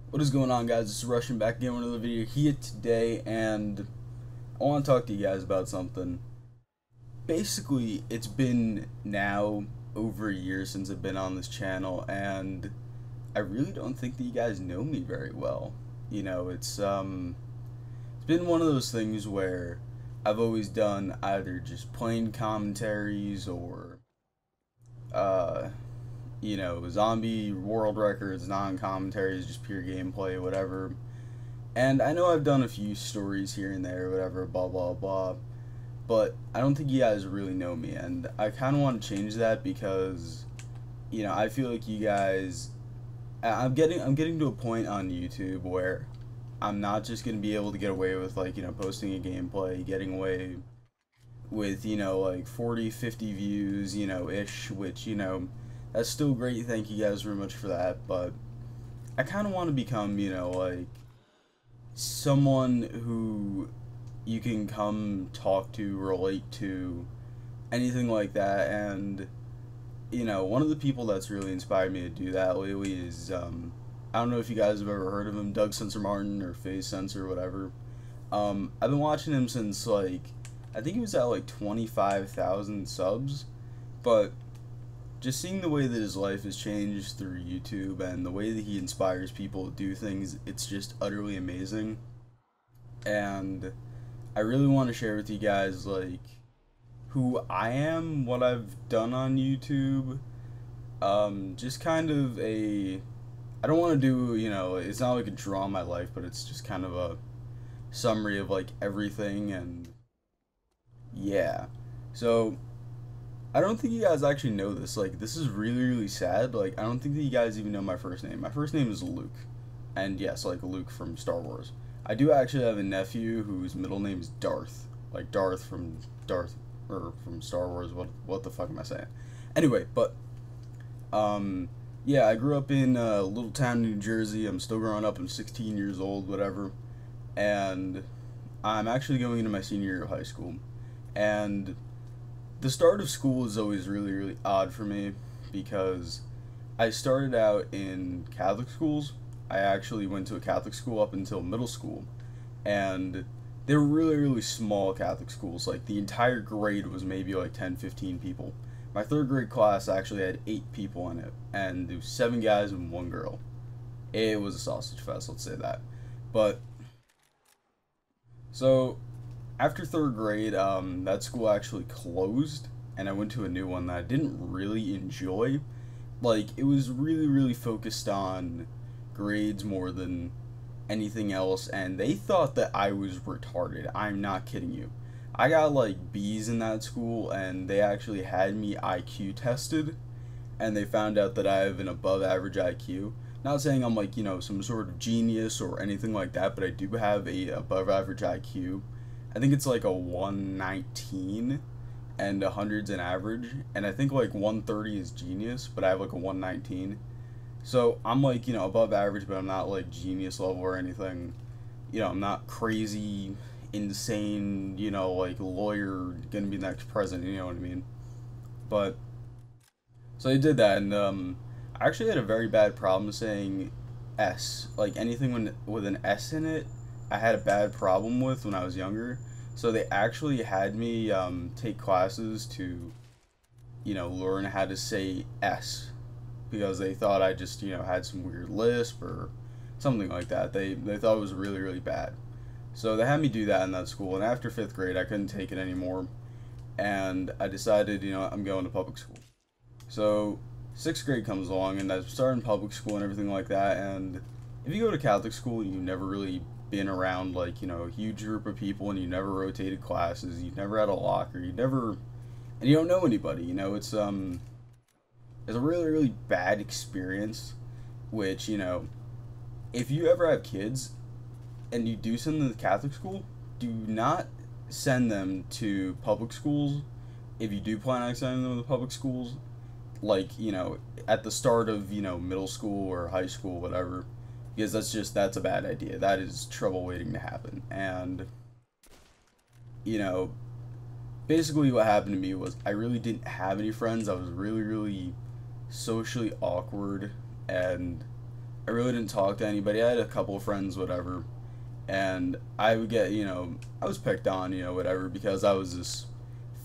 What is going on, guys? This is Russian back again with another video here today, and I want to talk to you guys about something. Basically, it's been now over a year since I've been on this channel, and I really don't think that you guys know me very well. It's been one of those things where I've always done either just plain commentaries or uh zombie world records, non-commentaries, just pure gameplay, whatever. And I know I've done a few stories here and there, whatever, blah blah blah. But I don't think you guys really know me, and I kind of want to change that because, I feel like you guys. I'm getting to a point on YouTube where I'm not just gonna be able to get away with posting a gameplay, getting away with like 40, 50 views, ish, which that's still great. Thank you guys very much for that. But I kind of want to become, someone who you can come talk to, relate to, anything like that. And, one of the people that's really inspired me to do that lately is, I don't know if you guys have ever heard of him, Doug Sensor Martin or Phase Sensor, whatever. I've been watching him since, I think he was at 25,000 subs. But just seeing the way that his life has changed through YouTube and the way that he inspires people to do things, it's just utterly amazing. And I really want to share with you guys who I am, what I've done on YouTube. Just kind of a I don't want to do, it's not like a draw on my life, but it's just kind of a summary of everything. And yeah. So I don't think you guys actually know this. This is really, really sad. I don't think that you guys even know my first name. My first name is Luke. And yes, Luke from Star Wars. I do actually have a nephew whose middle name is Darth. Like Darth from or from Star Wars. What the fuck am I saying? Anyway, but, yeah, I grew up in a little town in New Jersey. I'm still growing up. I'm 16 years old, whatever. And I'm actually going into my senior year of high school. And the start of school is always really, really odd for me because I started out in Catholic schools. I actually went to a Catholic school up until middle school, and they were really, really small Catholic schools. The entire grade was maybe 10, 15 people. My third grade class actually had 8 people in it, and there was 7 guys and 1 girl. It was a sausage fest, let's say that. But, so after third grade, that school actually closed, and I went to a new one that I didn't really enjoy. It was really, really focused on grades more than anything else, and they thought that I was retarded. I'm not kidding you. I got B's in that school, and they actually had me IQ tested, and they found out that I have an above average IQ. Not saying I'm some sort of genius or anything like that, but I do have a above average IQ. I think it's a 119 and 100's an average, and I think 130 is genius, but I have a 119. So I'm above average, but I'm not genius level or anything. I'm not crazy, insane, lawyer, gonna be next president, you know what I mean? But so they did that, and I actually had a very bad problem saying S. Anything with an S in it, I had a bad problem with when I was younger. So they actually had me take classes to, learn how to say S, because they thought I just, had some weird lisp or something like that. They thought it was really, really bad. So they had me do that in that school, and after 5th grade, I couldn't take it anymore, and I decided, I'm going to public school. So 6th grade comes along, and I started in public school and everything like that, and if you go to Catholic school and you've never really been around, a huge group of people, and you never rotated classes, you never had a locker, and you don't know anybody, it's a really, really bad experience, which, if you ever have kids and you do send them to Catholic school, do not send them to public schools. If you do plan on sending them to public schools, at the start of, middle school or high school, whatever, because that's a bad idea. That is trouble waiting to happen. And, you know, basically what happened to me was I really didn't have any friends. I was really, really socially awkward, and I really didn't talk to anybody. I had a couple of friends, whatever, and I would get, I was picked on, whatever, because I was this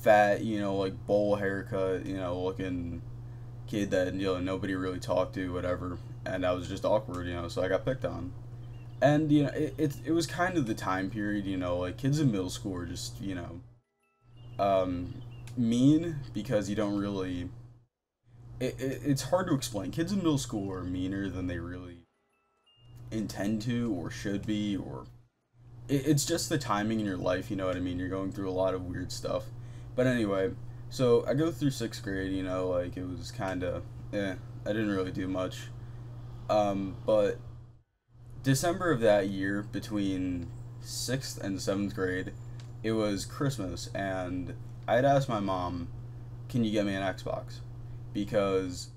fat, like bowl haircut, looking kid that, nobody really talked to, whatever, and I was just awkward, so I got picked on. And, it was kind of the time period, like kids in middle school are just, um, mean because you don't really, it's hard to explain. Kids in middle school are meaner than they really intend to or should be, or it's just the timing in your life, you know what I mean? You're going through a lot of weird stuff. But anyway, so I go through sixth grade, like it was kind of, I didn't really do much. But December of that year, between sixth and seventh grade, it was Christmas, and I had asked my mom, "Can you get me an Xbox?" Because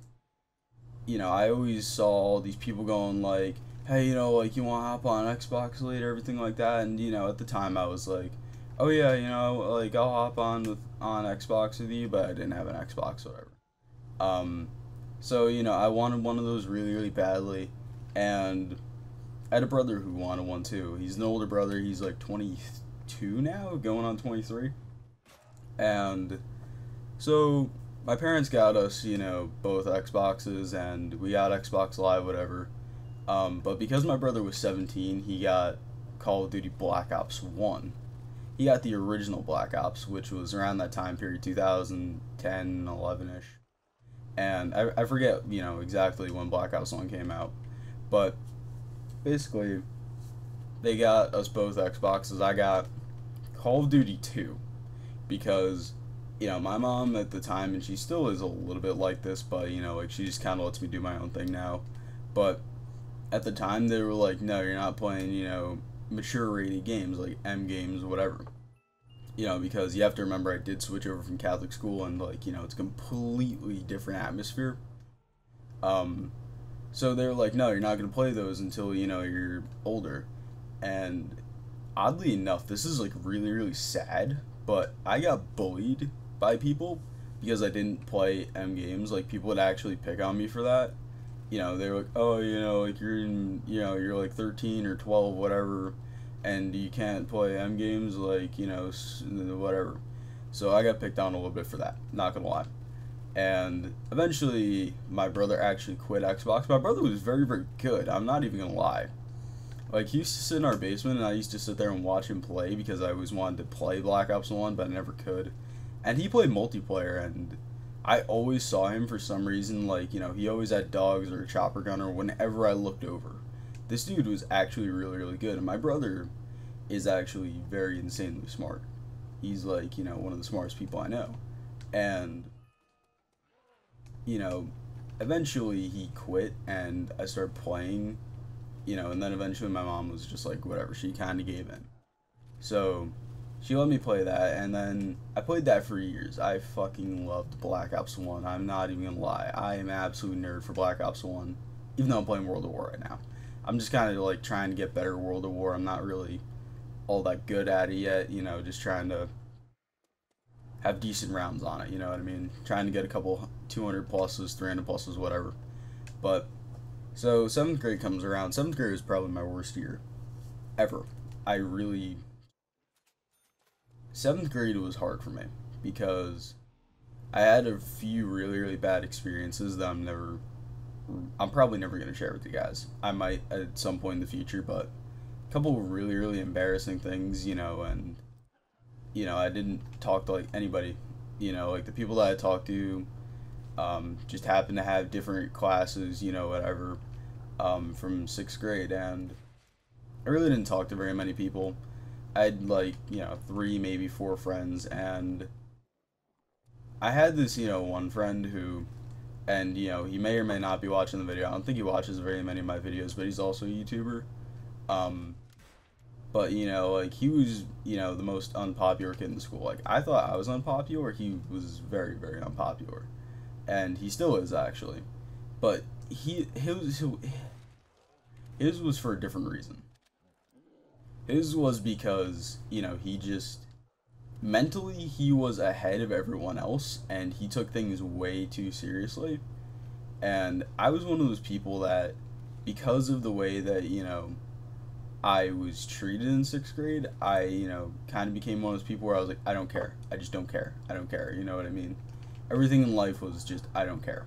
I always saw all these people going like, "Hey, like you want to hop on Xbox later, everything like that." And at the time I was like, "Oh yeah, like I'll hop on Xbox with you," but I didn't have an Xbox, whatever. Um, so I wanted one of those really, really badly, and I had a brother who wanted one too. He's an older brother. He's like 22 now, going on 23, and so my parents got us, both Xboxes, and we got Xbox Live, whatever. But because my brother was 17, he got Call of Duty Black Ops 1. He got the original Black Ops, which was around that time period, 2010, 11-ish. And I forget, exactly when Black Ops 1 came out. But basically, they got us both Xboxes. I got Call of Duty 2 because my mom at the time, and she still is a little bit like this, but like she just kind of lets me do my own thing now. But at the time, they were like, "No, you're not playing, mature rated games like M games or whatever." Because you have to remember, I did switch over from Catholic school, and like it's a completely different atmosphere. So they were like, "No, you're not gonna play those until you're older." And oddly enough, this is like really, really sad, but I got bullied by people because I didn't play M games. Like people would actually pick on me for that. They were like, "Oh, like you're in, you're like 13 or 12, whatever, and you can't play M games, like, whatever." So I got picked on a little bit for that, not gonna lie. And eventually, my brother actually quit Xbox. My brother was very, very good. I'm not even gonna lie. Like, he used to sit in our basement, and I used to sit there and watch him play because I always wanted to play Black Ops 1, but I never could. And he played multiplayer, and I always saw him for some reason, like, he always had dogs or a chopper gunner whenever I looked over. This dude was actually really, really good, and my brother is actually very insanely smart. He's, like, one of the smartest people I know. And, you know, eventually he quit, and I started playing, and then eventually my mom was just like, whatever, she kind of gave in. So, she let me play that, and then I played that for years. I fucking loved Black Ops 1. I'm not even gonna lie. I am an absolute nerd for Black Ops 1, even though I'm playing World of War right now. I'm just kind of like trying to get better at World of War. I'm not really all that good at it yet, just trying to have decent rounds on it, you know what I mean? Trying to get a couple 200 pluses, 300 pluses, whatever. But, so 7th grade comes around. 7th grade was probably my worst year ever. 7th grade was hard for me because I had a few really, really bad experiences that I'm probably never going to share with you guys. I might at some point in the future, but a couple of really, really embarrassing things, and, I didn't talk to, like, anybody, like, the people that I talked to, just happened to have different classes, whatever, from 6th grade, and I really didn't talk to very many people. I had, like, 3, maybe 4 friends, and I had this, one friend who, and, he may or may not be watching the video. I don't think he watches very many of my videos, but he's also a YouTuber. But, like, he was, the most unpopular kid in school. Like, I thought I was unpopular. He was very, very unpopular. And he still is, actually. But his was for a different reason. His was because, he just, mentally, he was ahead of everyone else, and he took things way too seriously. And I was one of those people that, because of the way that, I was treated in sixth grade, I, kind of became one of those people where I was like, I don't care. I just don't care. I don't care. You know what I mean? Everything in life was just, I don't care.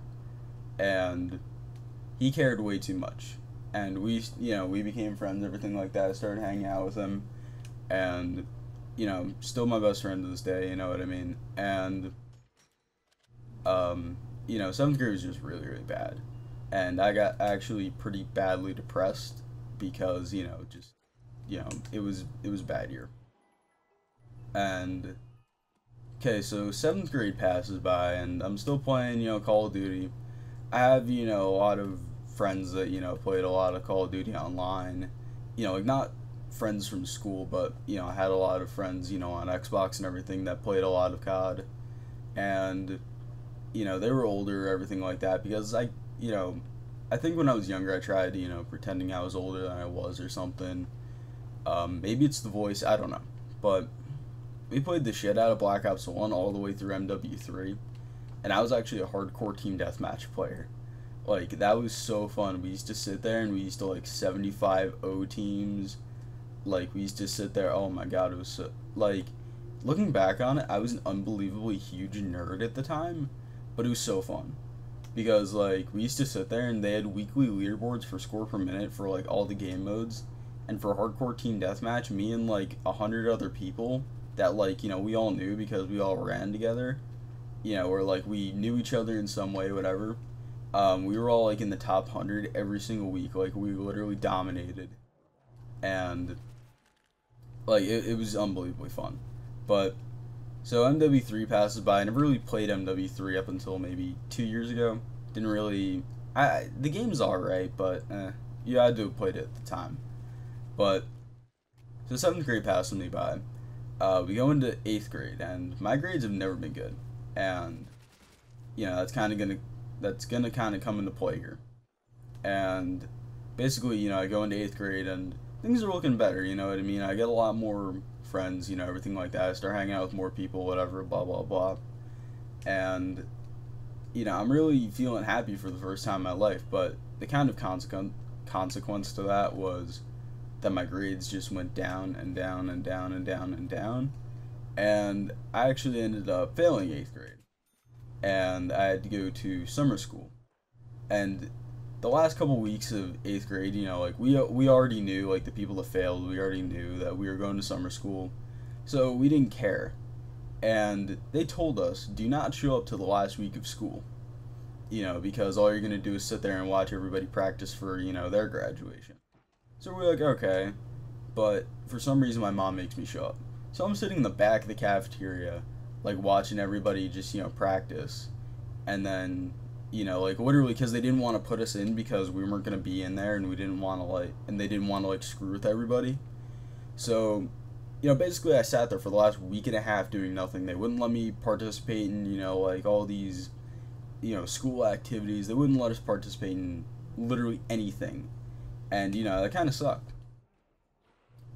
And he cared way too much. And we became friends, everything like that. I started hanging out with him. And, still my best friend to this day, you know what I mean? And, seventh grade was just really, really bad. And I got actually pretty badly depressed because, it was a bad year. And okay, so seventh grade passes by, and I'm still playing, Call of Duty. I have, a lot of friends that, played a lot of Call of Duty online. Like not friends from school, but, I had a lot of friends, on Xbox and everything that played a lot of COD. And, they were older, everything like that, because I think when I was younger, I tried, pretending I was older than I was or something. Maybe it's the voice, I don't know. But we played the shit out of Black Ops 1 all the way through MW3. And I was actually a hardcore team deathmatch player. Like, that was so fun. We used to sit there and we used to, 75 O teams. Like, we used to sit there, oh my god, it was so, looking back on it, I was an unbelievably huge nerd at the time. But it was so fun. Because, we used to sit there and they had weekly leaderboards for score per minute for, all the game modes. And for hardcore team deathmatch, me and, 100 other people that, we all knew because we all ran together. Or, we knew each other in some way, whatever. We were all, in the top 100 every single week. We literally dominated. And, it was unbelievably fun. But, so MW3 passes by. I never really played MW3 up until maybe 2 years ago. Didn't really... the game's alright, but, you had to have played it at the time. But, so 7th grade passes me by. We go into 8th grade, and my grades have never been good. And, that's gonna kind of come into play here. And, basically, I go into 8th grade, and things are looking better, you know what I mean? I get a lot more friends, everything like that. I start hanging out with more people, whatever, blah, blah, blah. And, I'm really feeling happy for the first time in my life, but the kind of consequence to that was that my grades just went down and down and down and down and down. And I actually ended up failing 8th grade. And I had to go to summer school. And the last couple weeks of 8th grade, we already knew, the people that failed, we already knew that we were going to summer school. So we didn't care. And they told us, do not show up to the last week of school. Because all you're going to do is sit there and watch everybody practice for, their graduation. So we're like, okay. But for some reason, my mom makes me show up. So I'm sitting in the back of the cafeteria, watching everybody just, practice. And then, literally, because they didn't want to put us in because we weren't going to be in there and we didn't want to, and they didn't want to, screw with everybody. So, basically I sat there for the last week and a half doing nothing. They wouldn't let me participate in, all these, school activities. They wouldn't let us participate in literally anything. And, that kind of sucked.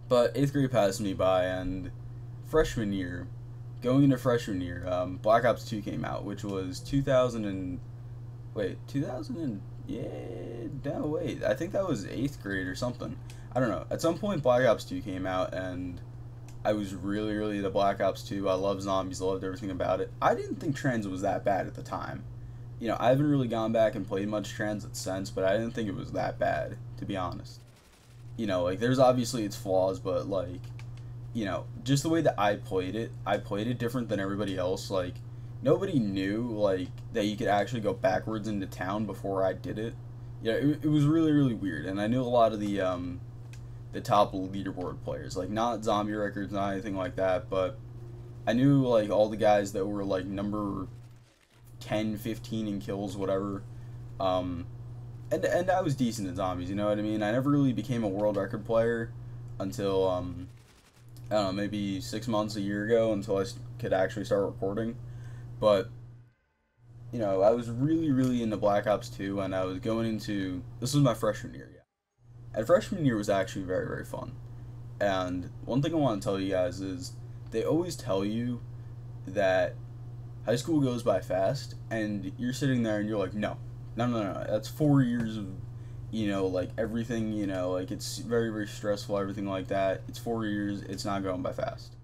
But 8th grade passed me by, and freshman year, going into freshman year, Black Ops 2 came out, which was 2000 and... Wait, 2000 and... Yeah, no, wait, I think that was 8th grade or something. I don't know. At some point, Black Ops 2 came out, and I was really, really into Black Ops 2. I loved zombies, loved everything about it. I didn't think Trans was that bad at the time. I haven't really gone back and played much Transit since, but I didn't think it was that bad, to be honest. There's obviously its flaws, but, just the way that I played it different than everybody else. Nobody knew, that you could actually go backwards into town before I did it. Yeah, it was really, really weird, and I knew a lot of the top leaderboard players. Not Zombie Records, not anything like that, but I knew, all the guys that were, number 10, 15 in kills, whatever. And I was decent at zombies, you know what I mean? I never really became a world record player until, I don't know, maybe 6 months, a year ago, until I could actually start recording. But, I was really, really into Black Ops 2, and I was going into, this was my freshman year, yeah. And freshman year was actually very, very fun. And one thing I want to tell you guys is, they always tell you that high school goes by fast, and you're sitting there and you're like, no, that's 4 years of you know, like everything, you know, like it's very, very stressful, everything like that. It's 4 years, it's not going by fast.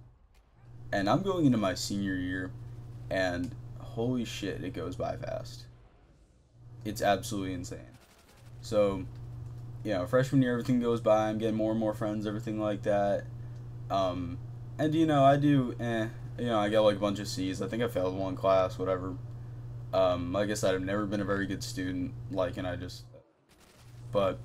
And I'm going into my senior year, and holy shit, it goes by fast. It's absolutely insane. So, you know, freshman year, everything goes by. I'm getting more and more friends, everything like that. And you know, I do, you know, I get like a bunch of C's. I think I failed one class, whatever. Like I said, I've never been a very good student, like, and I just, but,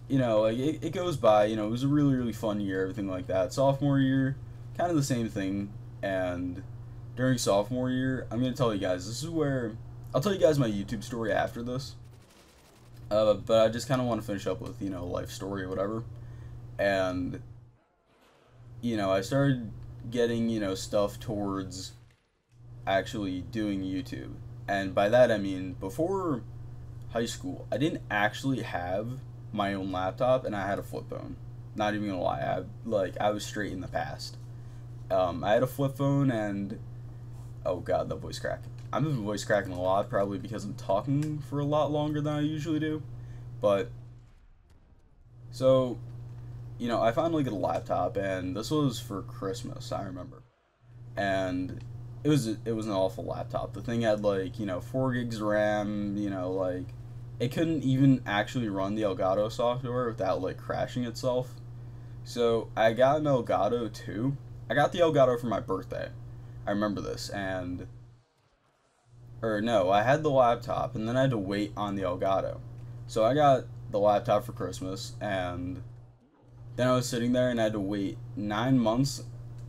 you know, like, it goes by, you know, it was a really, really fun year, everything like that. Sophomore year, kind of the same thing, and during sophomore year, I'm going to tell you guys, this is where, I'll tell you guys my YouTube story after this, but I just kind of want to finish up with, you know, life story or whatever, and, you know, I started getting, you know, stuff towards actually doing YouTube, and by that I mean, before high school, I didn't actually have my own laptop, and I had a flip phone. Not even gonna lie, I was straight in the past. I had a flip phone, and oh god, the voice crack. I've been voice cracking a lot, probably because I'm talking for a lot longer than I usually do. But so, you know, I finally get a laptop, and this was for Christmas, I remember, and it was an awful laptop. The thing had like, you know, 4 gigs RAM, you know, like it couldn't even actually run the Elgato software without like crashing itself. So I got an Elgato too. I got the Elgato for my birthday. I remember this, and or no, I had the laptop and then I had to wait on the Elgato. So I got the laptop for Christmas, and then I was sitting there and I had to wait 9 months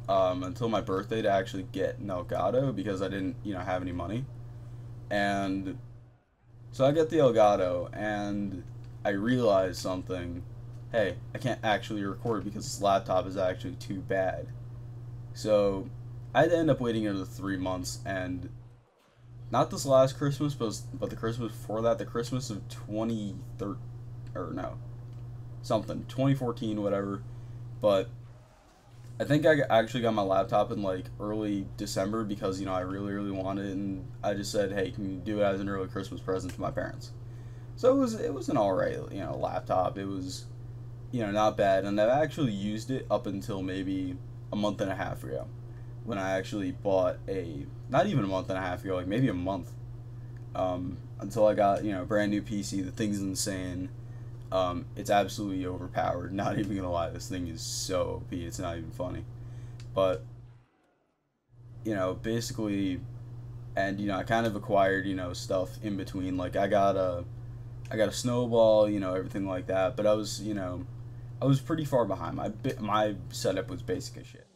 until my birthday to actually get an Elgato because I didn't, you know, have any money. And so I get the Elgato, and I realized something. Hey, I can't actually record because this laptop is actually too bad. So I had to end up waiting another 3 months, and not this last Christmas, but the Christmas before that, the Christmas of 2013, or no, something, 2014, whatever. But I think I actually got my laptop in like early December because, you know, I really, really wanted it, and I just said, hey, can you do it as an early Christmas present to my parents? So it was an alright, you know, laptop. It was, you know, not bad, and I've actually used it up until maybe a month and a half ago, when I actually bought not even a month and a half ago, like maybe a month, until I got, you know, a brand new PC. The thing's insane. It's absolutely overpowered. Not even gonna lie, this thing is so OP. It's not even funny. But, you know, basically, and you know, I kind of acquired, you know, stuff in between. Like I got a snowball, you know, everything like that. But I was, you know, I was pretty far behind. My setup was basic as shit,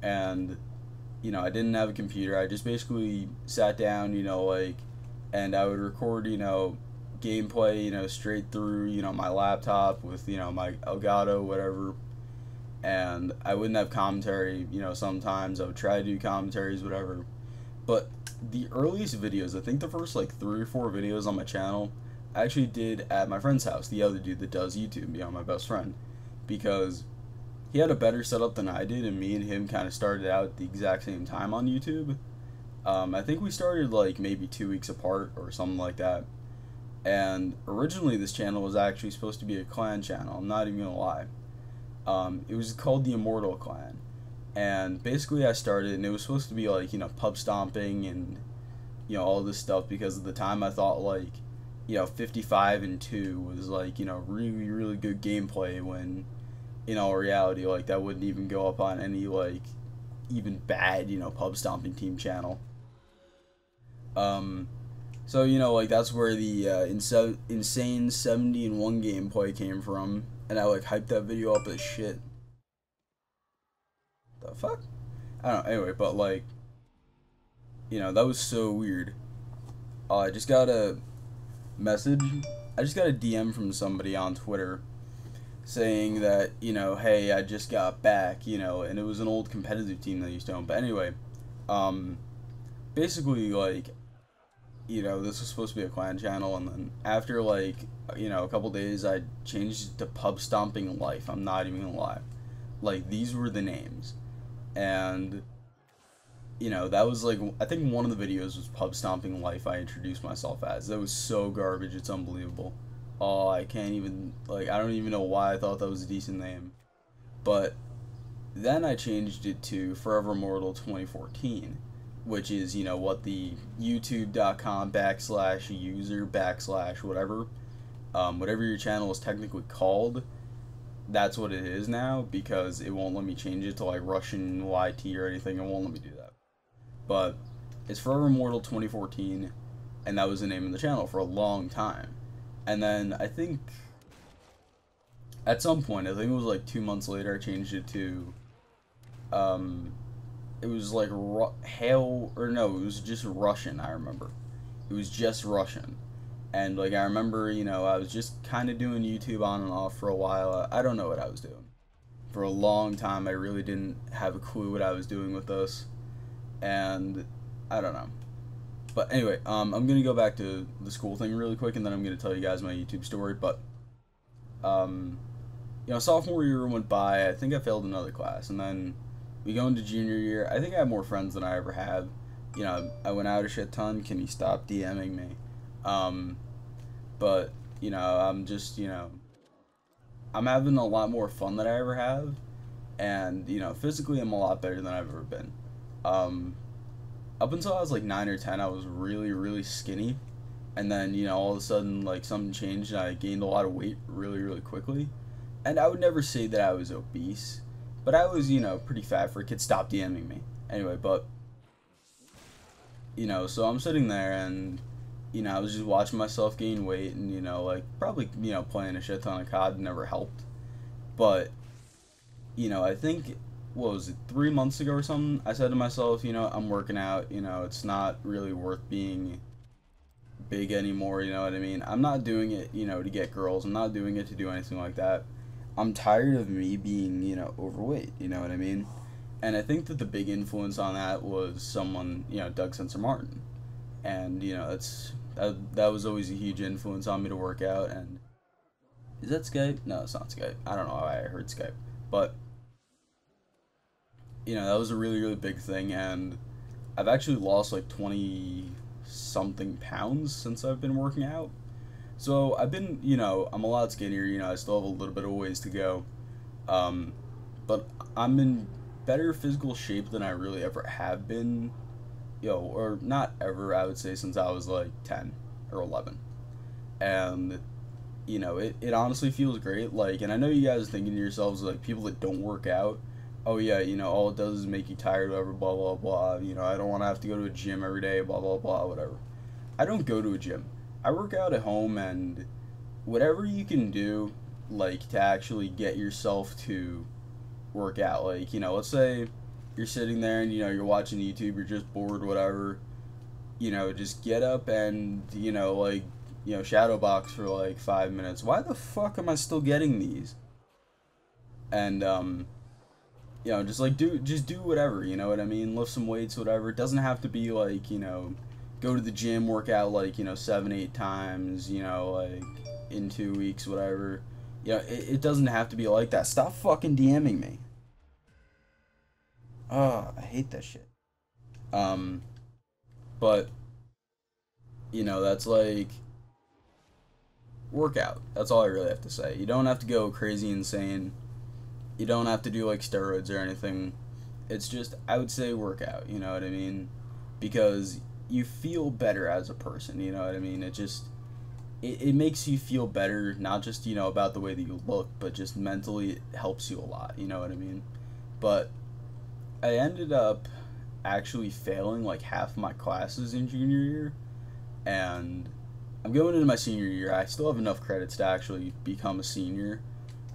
and you know, I didn't have a computer. I just basically sat down, you know, like, and I would record, you know, gameplay, you know, straight through, you know, my laptop with, you know, my Elgato, whatever. And I wouldn't have commentary, you know, sometimes I would try to do commentaries, whatever. But the earliest videos, I think the first like 3 or 4 videos on my channel, I actually did at my friend's house, the other dude that does YouTube, you know, my best friend, because he had a better setup than I did, and me and him kind of started out at the exact same time on YouTube. I think we started like maybe 2 weeks apart or something like that. And originally this channel was actually supposed to be a clan channel, I'm not even gonna lie. It was called the Immortal Clan. And basically I started, and it was supposed to be like, you know, pub stomping and, you know, all this stuff, because at the time I thought like, you know, 55 and 2 was like, you know, really, really good gameplay, when in all reality, like, that wouldn't even go up on any, like, even bad, you know, pub stomping team channel. So, you know, like, that's where the insane 70 and 1 gameplay came from, and I, like, hyped that video up as shit. The fuck? I don't know, anyway, but, like, you know, that was so weird. I just got a DM from somebody on Twitter saying that, you know, hey, I just got back, you know, and it was an old competitive team that I used to own. But anyway, basically, like, you know, this was supposed to be a clan channel, and then after, like, you know, a couple days, I changed it to Pub Stomping Life. I'm not even gonna lie. Like, these were the names. And, you know, that was, like, I think one of the videos was Pub Stomping Life I introduced myself as. That was so garbage, it's unbelievable. Oh, I can't even, like, I don't even know why I thought that was a decent name. But then I changed it to Forever Mortal 2014, which is, you know, what the youtube.com/user whatever, whatever your channel is technically called, that's what it is now, because it won't let me change it to like Russian YT or anything. It won't let me do that. But it's Forever Mortal 2014, and that was the name of the channel for a long time. And then I think at some point, I think it was like 2 months later, I changed it to, it was like Hail, or no, it was just Russian, I remember. It was just Russian. And like I remember, you know, I was just kind of doing YouTube on and off for a while. I don't know what I was doing. For a long time, I really didn't have a clue what I was doing with this. And I don't know. But anyway, I'm going to go back to the school thing really quick, and then I'm going to tell you guys my YouTube story. But, you know, sophomore year went by. I think I failed another class. And then we go into junior year. I think I have more friends than I ever have. You know, I went out a shit ton. Can you stop DMing me? But, you know, I'm just, you know, I'm having a lot more fun than I ever have, and, you know, physically I'm a lot better than I've ever been. Up until I was like 9 or 10, I was really, really skinny, and then, you know, all of a sudden, like, something changed, and I gained a lot of weight really, really quickly, and I would never say that I was obese, but I was, you know, pretty fat for a kid. Stop DMing me. Anyway, but, you know, so I'm sitting there, and you know, I was just watching myself gain weight, and, you know, like, probably, you know, playing a shit ton of COD never helped. But, you know, I think, what was it, 3 months ago or something, I said to myself, you know, I'm working out, you know, it's not really worth being big anymore, you know what I mean? I'm not doing it, you know, to get girls. I'm not doing it to do anything like that. I'm tired of me being, you know, overweight, you know what I mean? And I think that the big influence on that was someone, you know, Doug Sensor Martin. And, you know, that was always a huge influence on me to work out. And is that Skype? No, it's not Skype. I don't know why I heard Skype, but you know, that was a really, really big thing. And I've actually lost like 20 something pounds since I've been working out. So I've been, you know, I'm a lot skinnier. You know, I still have a little bit of ways to go, but I'm in better physical shape than I really ever have been. Or not ever, I would say, since I was like 10 or 11. And, you know, it honestly feels great. Like, and I know you guys are thinking to yourselves, like, people that don't work out, oh yeah, you know, all it does is make you tired, whatever, blah, blah, blah. You know, I don't want to have to go to a gym every day, blah, blah, blah, whatever. I don't go to a gym. I work out at home, and whatever you can do, like, to actually get yourself to work out. Like, you know, let's say you're sitting there and, you know, you're watching YouTube, you're just bored, whatever, you know, just get up and, you know, like, you know, shadow box for like 5 minutes. Why the fuck am I still getting these? And, you know, just like do whatever, you know what I mean? Lift some weights, whatever. It doesn't have to be like, you know, go to the gym, work out like, you know, 7-8 times, you know, like in 2 weeks, whatever. You know, it doesn't have to be like that. Stop fucking DMing me. Oh, I hate that shit. But, you know, that's like, workout. That's all I really have to say. You don't have to go crazy insane. You don't have to do like steroids or anything. It's just, I would say workout, you know what I mean? Because you feel better as a person, you know what I mean? It makes you feel better, not just, you know, about the way that you look, but just mentally it helps you a lot, you know what I mean? But I ended up actually failing like half my classes in junior year, and I'm going into my senior year. I still have enough credits to actually become a senior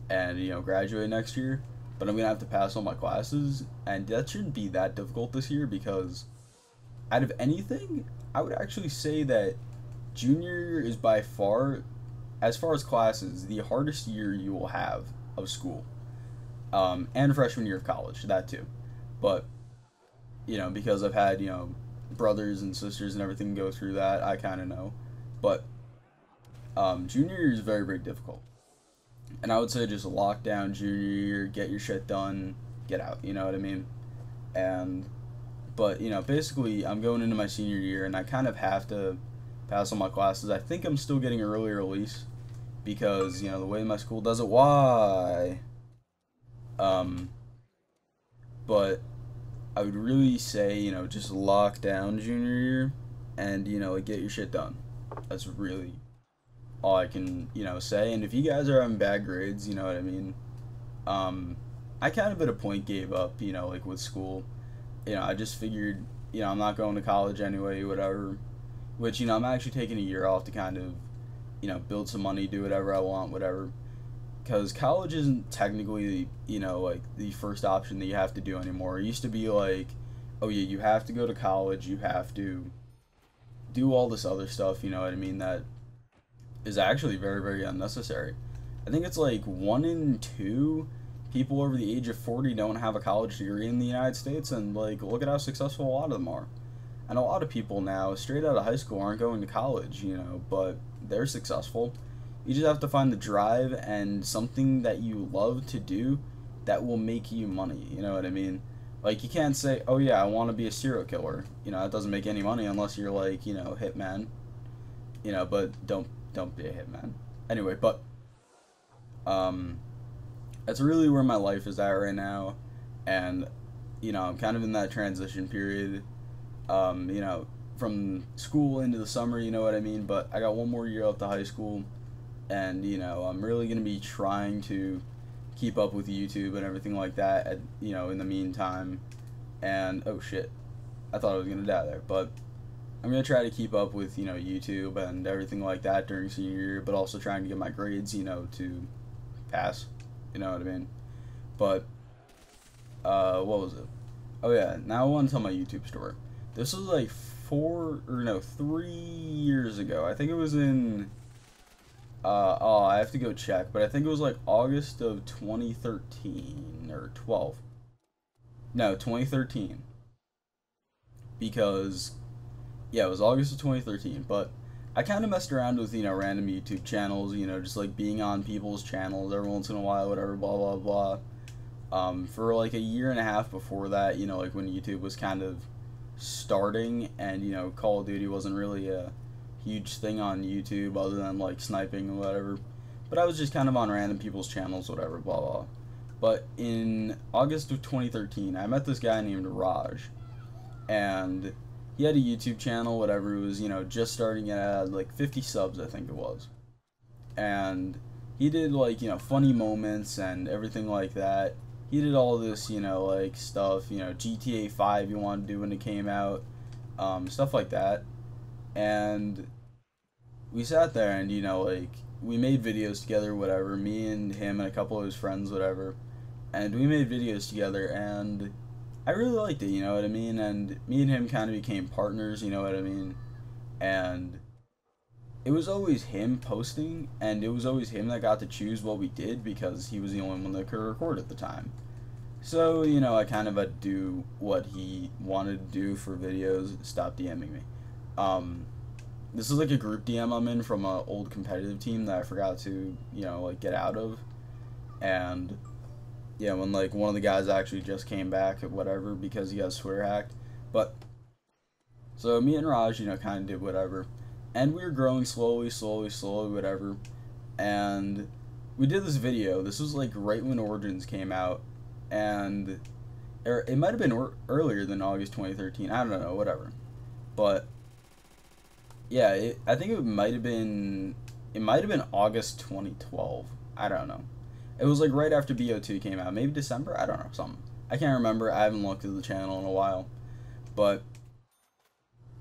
and, you know, graduate next year, but I'm gonna have to pass all my classes, and that shouldn't be that difficult this year, because out of anything, I would actually say that junior year is by far, as far as classes, the hardest year you will have of school, and freshman year of college, that too. But, you know, because I've had, you know, brothers and sisters and everything go through that, I kind of know. But junior year is very, very difficult. And I would say just lock down junior year, get your shit done, get out, you know what I mean? But, you know, basically, I'm going into my senior year, and I kind of have to pass all my classes. I think I'm still getting early release, because, you know, the way my school does it, why? Um, but I would really say, you know, just lock down junior year and, you know, like, get your shit done. That's really all I can, you know, say. And if you guys are having bad grades, you know what I mean? Um, I kind of at a point gave up, you know, like with school. You know, I just figured, you know, I'm not going to college anyway, whatever. Which, you know, I'm actually taking a year off to kind of, you know, build some money, do whatever I want, whatever. Because college isn't technically, you know, like the first option that you have to do anymore. It used to be like, oh yeah, you have to go to college, you have to do all this other stuff, you know what I mean, that is actually very, very unnecessary. I think it's like 1 in 2 people over the age of 40 don't have a college degree in the United States, and like, look at how successful a lot of them are. And a lot of people now, straight out of high school, aren't going to college, you know, but they're successful. You just have to find the drive and something that you love to do that will make you money, you know what I mean? Like, you can't say, oh yeah, I want to be a serial killer. You know, that doesn't make any money unless you're like, you know, hitman. You know, but don't be a hitman. Anyway, but um that's really where my life is at right now, and you know, I'm kind of in that transition period. You know, from school into the summer, you know what I mean? But I got 1 more year left to high school, and you know, I'm really going to be trying to keep up with YouTube and everything like that at, you know, in the meantime. And oh shit, I thought I was going to die there, but I'm going to try to keep up with, you know, YouTube and everything like that during senior year, but also trying to get my grades, you know, to pass, you know what I mean? But what was it? Oh yeah, now I want to tell my YouTube story. This was like 3 years ago. I think it was in oh, I have to go check, but I think it was like August of 2013 or 12. No, 2013. Because yeah, it was August of 2013, but I kind of messed around with, you know, random YouTube channels, you know, just like being on people's channels every once in a while, whatever, blah blah blah. For like a year and a half before that, you know, like when YouTube was kind of starting, and you know, Call of Duty wasn't really a huge thing on YouTube other than like sniping and whatever. But I was just kind of on random people's channels, whatever, blah blah. But in August of 2013, I met this guy named Raj, and he had a YouTube channel, whatever. It was, you know, just starting at like 50 subs, I think it was, and he did like, you know, funny moments and everything like that. He did all this, you know, like stuff, you know, GTA 5 you wanted to do when it came out, stuff like that. And we sat there and, you know, like, we made videos together, whatever, me and him and a couple of his friends, whatever. And we made videos together, and I really liked it, you know what I mean? And me and him kind of became partners, you know what I mean? And it was always him posting, and it was always him that got to choose what we did because he was the only one that could record at the time. So, you know, I kind of had to do what he wanted to do for videos. Stop DMing me. This is like a group DM I'm in from an old competitive team that I forgot to, you know, like get out of. And yeah, when like one of the guys actually just came back or whatever because he got swear hacked. But so me and Raj, you know, kind of did whatever. And we were growing slowly, slowly, slowly, whatever. And we did this video. This was like right when Origins came out. And it might have been earlier than August 2013. I don't know, whatever. But yeah, I think it might have been August 2012. I don't know. It was like right after BO2 came out. Maybe December? I don't know, something. I can't remember. I haven't looked at the channel in a while. But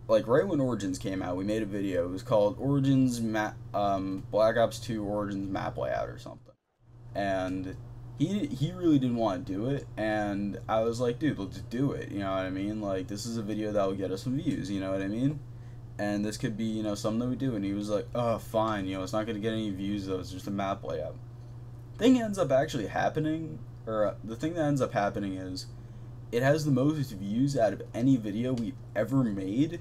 like right when Origins came out, we made a video. It was called Origins Black Ops 2 Origins map layout or something. And he really didn't want to do it, and I was like, dude, let's do it. You know what I mean? Like, this is a video that will get us some views. You know what I mean? And this could be, you know, something that we do. And he was like, oh, fine. You know, it's not gonna get any views though. It's just a map layout. Thing ends up actually happening, or the thing that ends up happening is, it has the most views out of any video we've ever made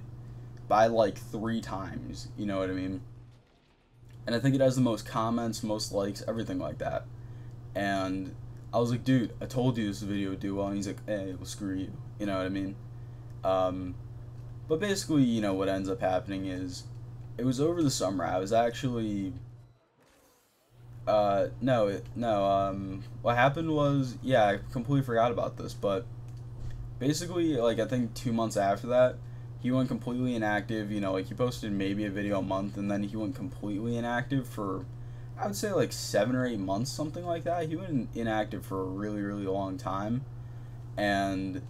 by like 3 times, you know what I mean? And I think it has the most comments, most likes, everything like that. And I was like, dude, I told you this video would do well. And he's like, hey, well, screw you, you know what I mean? But basically, you know, what ends up happening is, it was over the summer. I was actually No, what happened was, yeah, I completely forgot about this, but basically, like, I think 2 months after that, he went completely inactive. You know, like, he posted maybe a video a month, and then he went completely inactive for, I would say, like, 7 or 8 months, something like that. He went inactive for a really, really long time, and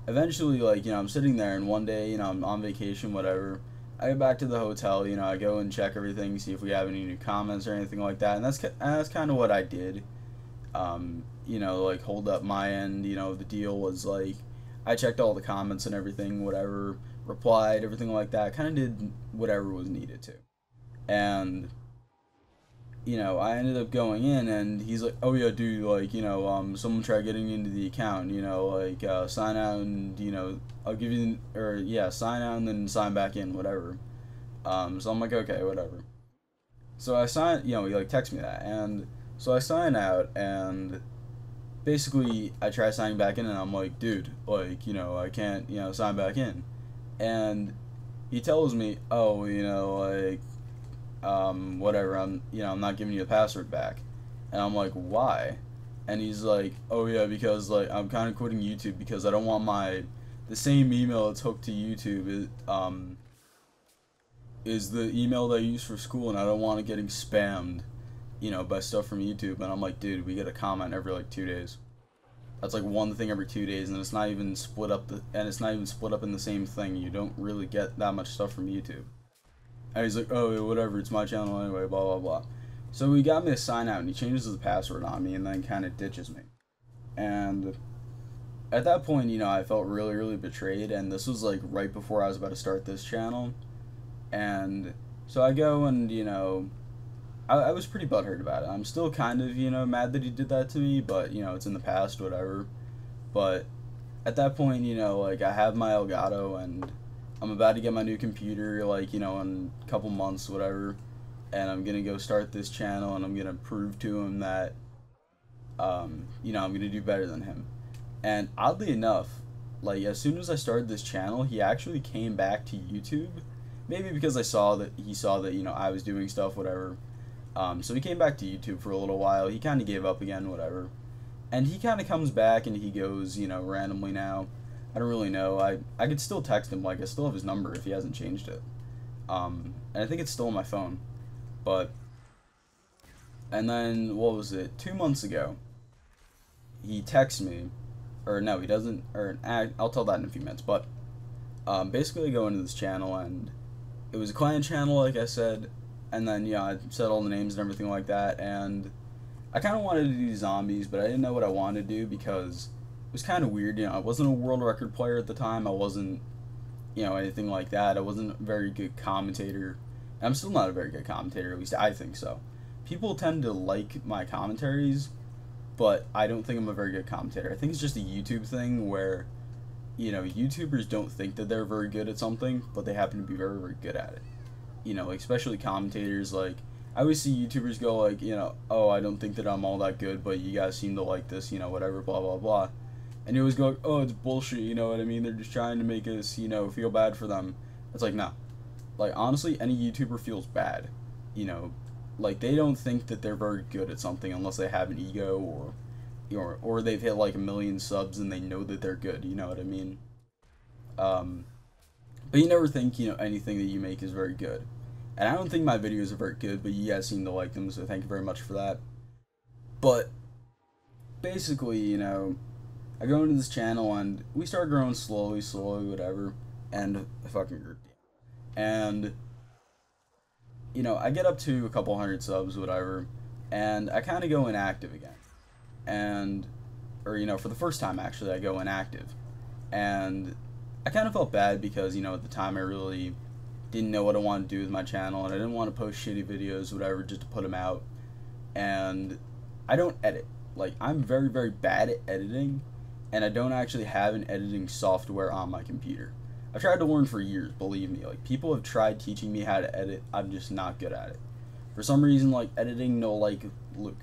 eventually, like, you know, I'm sitting there, and one day, you know, I'm on vacation, whatever. I get back to the hotel, you know, I go and check everything, see if we have any new comments or anything like that, and that's kind of what I did. You know, like, hold up my end. You know, the deal was like, I checked all the comments and everything, whatever, replied, everything like that, kind of did whatever was needed to. And you know, I ended up going in, and he's like, "Oh yeah, dude, like, you know, someone tried getting into the account, you know, like, sign out, and you know, I'll give you, or yeah, sign out and then sign back in, whatever." So I'm like, okay, whatever. So I sign, you know, he like text me that, and so I sign out, and basically I try signing back in, and I'm like, dude, like, you know, I can't, you know, sign back in, and he tells me, oh, you know, like, whatever, you know, I'm not giving you the password back. And I'm like, why? And he's like, oh yeah, because like I'm kind of quitting YouTube because I don't want the same email that's hooked to YouTube is the email that I use for school, and I don't want it getting spammed, you know, by stuff from YouTube. And I'm like, dude, we get a comment every like 2 days. That's like one thing every 2 days, and it's not even split up in the same thing. You don't really get that much stuff from YouTube. And he's like, oh, yeah, whatever, it's my channel anyway, blah, blah, blah. So he got me to sign out, and he changes the password on me, and then kind of ditches me. And at that point, you know, I felt really, really betrayed, and this was, like, right before I was about to start this channel. And so I go and, you know, I was pretty butthurt about it. I'm still kind of, you know, mad that he did that to me, but, you know, it's in the past, whatever. But at that point, you know, like, I have my Elgato, and I'm about to get my new computer, like, you know, in a couple months, whatever, and I'm gonna go start this channel, and I'm gonna prove to him that, you know, I'm gonna do better than him. And oddly enough, like, as soon as I started this channel, he actually came back to YouTube, maybe because he saw that, you know, I was doing stuff, whatever. So he came back to YouTube for a little while. He kind of gave up again, whatever. And he kind of comes back, and he goes, you know, randomly now. I don't really know. I could still text him, like, I still have his number if he hasn't changed it. And I think it's still on my phone. But, and then, what was it? 2 months ago, he texts me, or no, he doesn't, or I'll tell that in a few minutes, but, basically I go into this channel, and it was a clan channel, like I said, and then, yeah, I said all the names and everything like that, and I kind of wanted to do zombies, but I didn't know what I wanted to do because it was kind of weird. You know, I wasn't a world record player at the time. I wasn't, you know, anything like that. I wasn't a very good commentator. I'm still not a very good commentator, at least I think so. People tend to like my commentaries, but I don't think I'm a very good commentator. I think it's just a YouTube thing where, you know, YouTubers don't think that they're very good at something, but they happen to be very, very good at it. You know, like, especially commentators, like, I always see YouTubers go like, you know, oh, I don't think that I'm all that good, but you guys seem to like this, you know, whatever, blah, blah, blah. And you always go, oh, it's bullshit, you know what I mean? They're just trying to make us, you know, feel bad for them. It's like, no. Like, honestly, any YouTuber feels bad. You know, like, they don't think that they're very good at something unless they have an ego or they've hit, like, 1 million subs and they know that they're good, you know what I mean? But you never think, you know, anything that you make is very good. And I don't think my videos are very good, but you guys seem to like them, so thank you very much for that. But, basically, you know, I go into this channel, and we start growing slowly, whatever, and I fucking grew. And, you know, I get up to a couple hundred subs, whatever, and I kind of go inactive again. And, or, you know, for the first time, actually, I go inactive. And I kind of felt bad because, you know, at the time I really didn't know what I wanted to do with my channel, and I didn't want to post shitty videos, whatever, just to put them out. And I don't edit. Like, I'm very, very bad at editing, and I don't actually have an editing software on my computer. I've tried to learn for years, believe me. Like, people have tried teaching me how to edit. I'm just not good at it. For some reason, like, editing, no, like, look.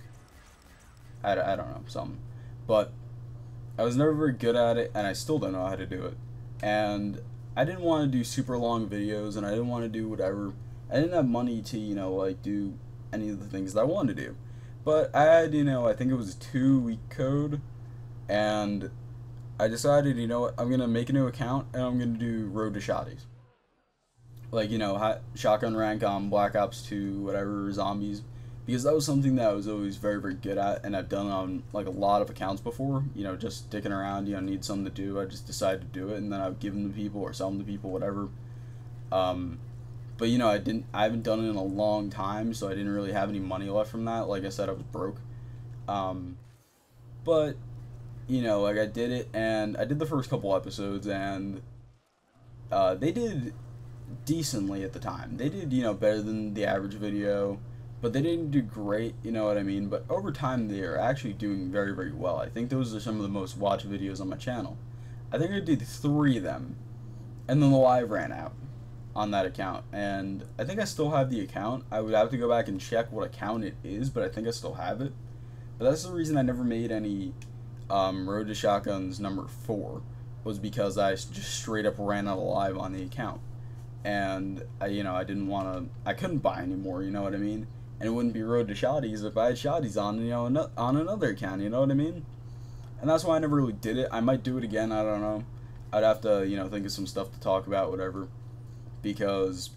I don't know, something. But I was never very good at it, and I still don't know how to do it. And I didn't want to do super long videos, and I didn't want to do whatever. I didn't have money to, you know, like, do any of the things that I wanted to do. But I had, I think it was a 2 week code, and I decided, you know what, I'm gonna make a new account and I'm gonna do Road to Shotties. Like, shotgun rank on Black Ops 2, whatever, zombies. Because that was something that I was always very, very good at, and I've done on, like, a lot of accounts before. Just dicking around, need something to do. I just decided to do it, and then I would give them to people or sell them to people, whatever. But, I haven't done it in a long time, so I didn't really have any money left from that. Like I said, I was broke. But, like, I did it, and I did the first couple episodes, and they did decently at the time. They did, better than the average video, but they didn't do great, you know what I mean? But over time, they are actually doing very, very well. I think those are some of the most watched videos on my channel. I think I did 3 of them, and then the live ran out on that account, and I think I still have the account. I would have to go back and check what account it is, but I think I still have it. But that's the reason I never made any Road to Shotguns number 4, was because I just straight up ran out of live on the account. And I didn't want to, I couldn't buy anymore, you know what I mean? And it wouldn't be Road to Shotties if I had Shotties on, on another account, you know what I mean? And that's why I never really did it. I might do it again, I don't know. I'd have to, think of some stuff to talk about, whatever. Because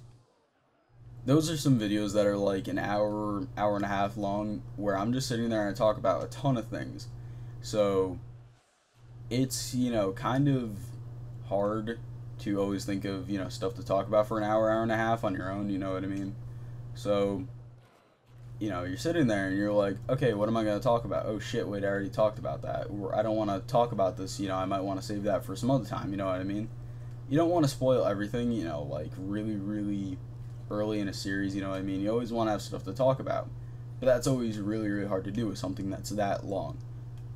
those are some videos that are like an hour, hour and a half long, where I'm just sitting there and I talk about a ton of things. So it's, kind of hard to always think of, stuff to talk about for an hour, hour and a half on your own, you know what I mean? So, you're sitting there and you're like, okay, what am I going to talk about? Oh shit, wait, I already talked about that. Or I don't want to talk about this, I might want to save that for some other time, you know what I mean? You don't want to spoil everything, like really, really early in a series, you know what I mean? You always want to have stuff to talk about. But that's always really, really hard to do with something that's that long.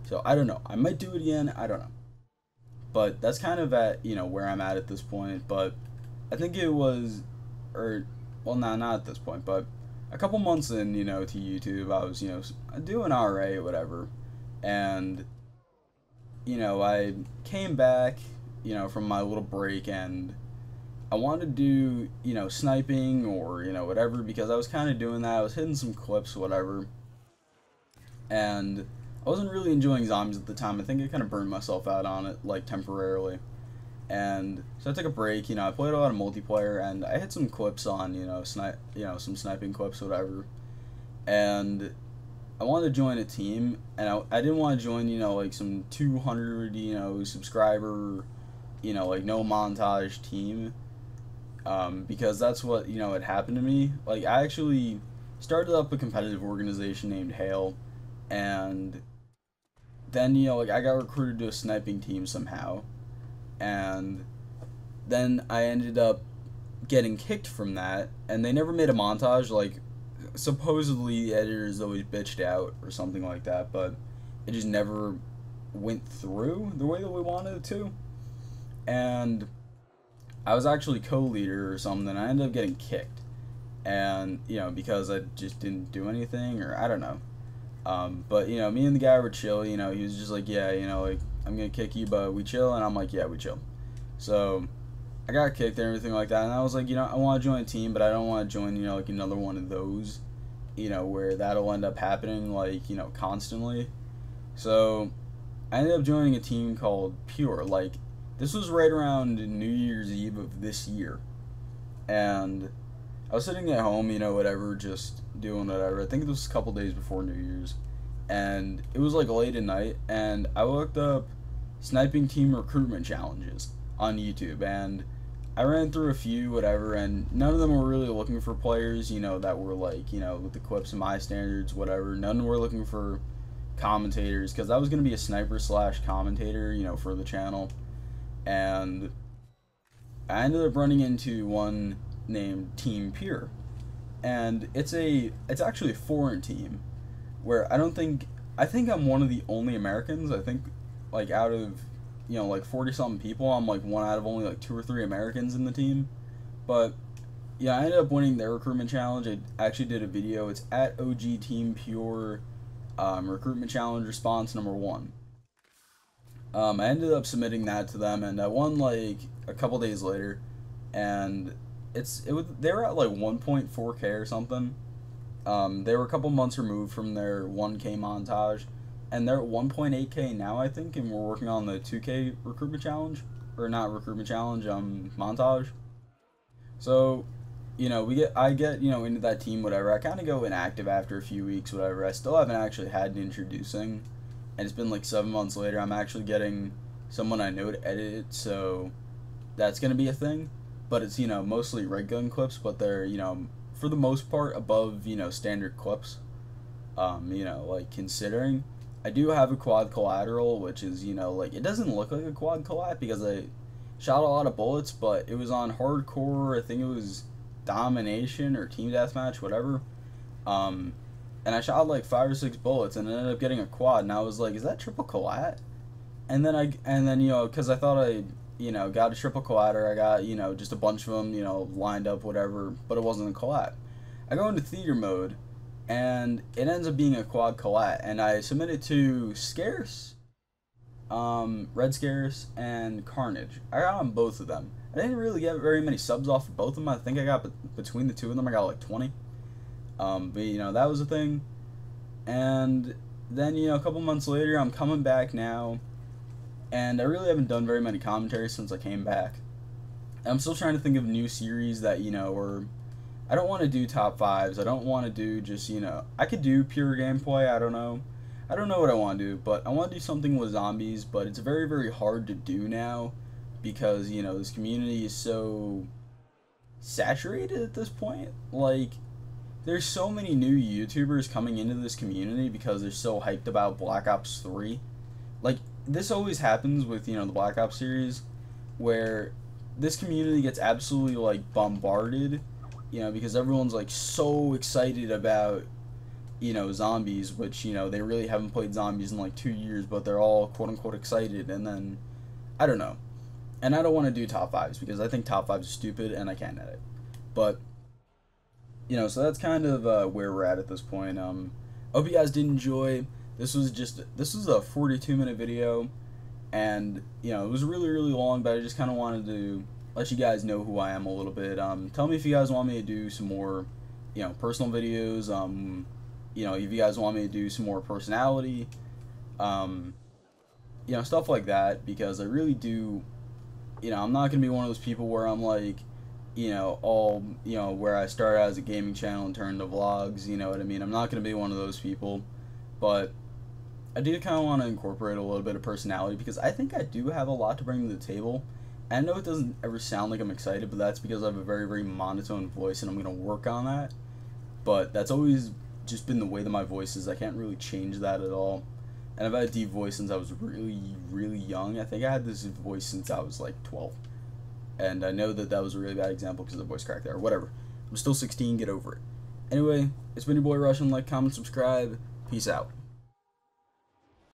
So, I don't know. I might do it again, I don't know. But that's kind of at, where I'm at this point. But I think it was, well, not at this point, but a couple months in, to YouTube, I was, doing alright, whatever. And, I came back, from my little break, and I wanted to do, sniping or, whatever, because I was kind of doing that. I was hitting some clips, whatever. And I wasn't really enjoying zombies at the time. I think I kind of burned myself out on it, like, temporarily. And so I took a break, I played a lot of multiplayer, and I hit some clips on, some sniping clips, whatever. And I wanted to join a team, and I didn't want to join, like some 200, subscriber, like no montage team. Because that's what, had happened to me. Like, I actually started up a competitive organization named Hale, and then, like, I got recruited to a sniping team somehow, and then I ended up getting kicked from that, and they never made a montage. Like, supposedly the editors always bitched out or something like that, but it just never went through the way that we wanted it to. And I was actually co-leader or something, and I ended up getting kicked, and, because I just didn't do anything, or I don't know. But, me and the guy were chill, he was just like, yeah, like, I'm gonna kick you, but we chill, and I'm like, yeah, we chill. So, I got kicked and everything like that, and I was like, I want to join a team, but I don't want to join, like, another one of those, where that'll end up happening, like, constantly. So, I ended up joining a team called Pure. Like, this was right around New Year's Eve of this year, and I was sitting at home, whatever, just doing whatever. I think it was a couple days before New Year's, and it was like late at night, and I looked up sniping team recruitment challenges on YouTube, and I ran through a few, whatever, and none of them were really looking for players, that were like, with the clips of my standards, whatever. None were looking for commentators, because I was going to be a sniper slash commentator, for the channel, and I ended up running into one named Team Pure, and it's actually a foreign team, where I think I'm one of the only Americans. I think, like, out of, like 40 something people, I'm like one out of only like 2 or 3 Americans in the team. But yeah, I ended up winning their recruitment challenge. I actually did a video. It's at OG Team Pure recruitment challenge response number 1. I ended up submitting that to them, and I won like a couple days later, and they were at like 1.4K or something, They were a couple months removed from their 1K montage, and they're at 1.8K now, I think, and we're working on the 2K recruitment challenge, or not recruitment challenge, montage. So, I get, into that team, whatever. I kind of go inactive after a few weeks, whatever. I still haven't actually had an introducing, and it's been like 7 months later. I'm actually getting someone I know to edit it, so that's gonna be a thing. But it's, mostly red gun clips, but they're, for the most part above, standard clips. Like considering I do have a quad collateral, which is, like it doesn't look like a quad collat because I shot a lot of bullets, but it was on hardcore. I think it was domination or team deathmatch, whatever. Um, and I shot like 5 or 6 bullets and ended up getting a quad, and I was like, is that triple collat? And then because I thought I got a triple collat, I got just a bunch of them lined up, whatever, but it wasn't a collat. I go into theater mode, and it ends up being a quad collat, and I submit it to Scarce, Red Scarce, and Carnage. I got on both of them. I didn't really get very many subs off of both of them. I think I got between the two of them, I got like 20. But that was a thing. And then a couple months later, I'm coming back now, and I really haven't done very many commentaries since I came back. I'm still trying to think of new series that or I don't want to do top fives. I don't want to do just I could do pure gameplay. I don't know what I want to do, but I want to do something with zombies. But it's very, very hard to do now because this community is so saturated at this point. Like, there's so many new YouTubers coming into this community because they're so hyped about Black Ops 3. Like, this always happens with the Black Ops series, where this community gets absolutely like bombarded, because everyone's like so excited about zombies, which they really haven't played zombies in like 2 years, but they're all quote unquote excited. And then I don't know, and I don't want to do top fives because I think top fives are stupid and I can't edit. But so that's kind of where we're at this point. Hope you guys did enjoy. This was a 42-minute video, and it was really, really long, but I just kind of wanted to let you guys know who I am a little bit. Tell me if you guys want me to do some more personal videos. If you guys want me to do some more personality, stuff like that, because I really do. I'm not gonna be one of those people where I'm like where I started as a gaming channel and turned to vlogs, you know what I mean? I'm not going to be one of those people, but I do kind of want to incorporate a little bit of personality because I think I do have a lot to bring to the table. And I know it doesn't ever sound like I'm excited, but that's because I have a very, very monotone voice, and I'm going to work on that. But that's always just been the way that my voice is. I can't really change that at all. And I've had a deep voice since I was really, really young. I think I had this voice since I was like 12. And I know that that was a really bad example because of the voice crack there. Whatever. I'm still 16. Get over it. Anyway, it's been your boy Russian. Like, comment, subscribe. Peace out.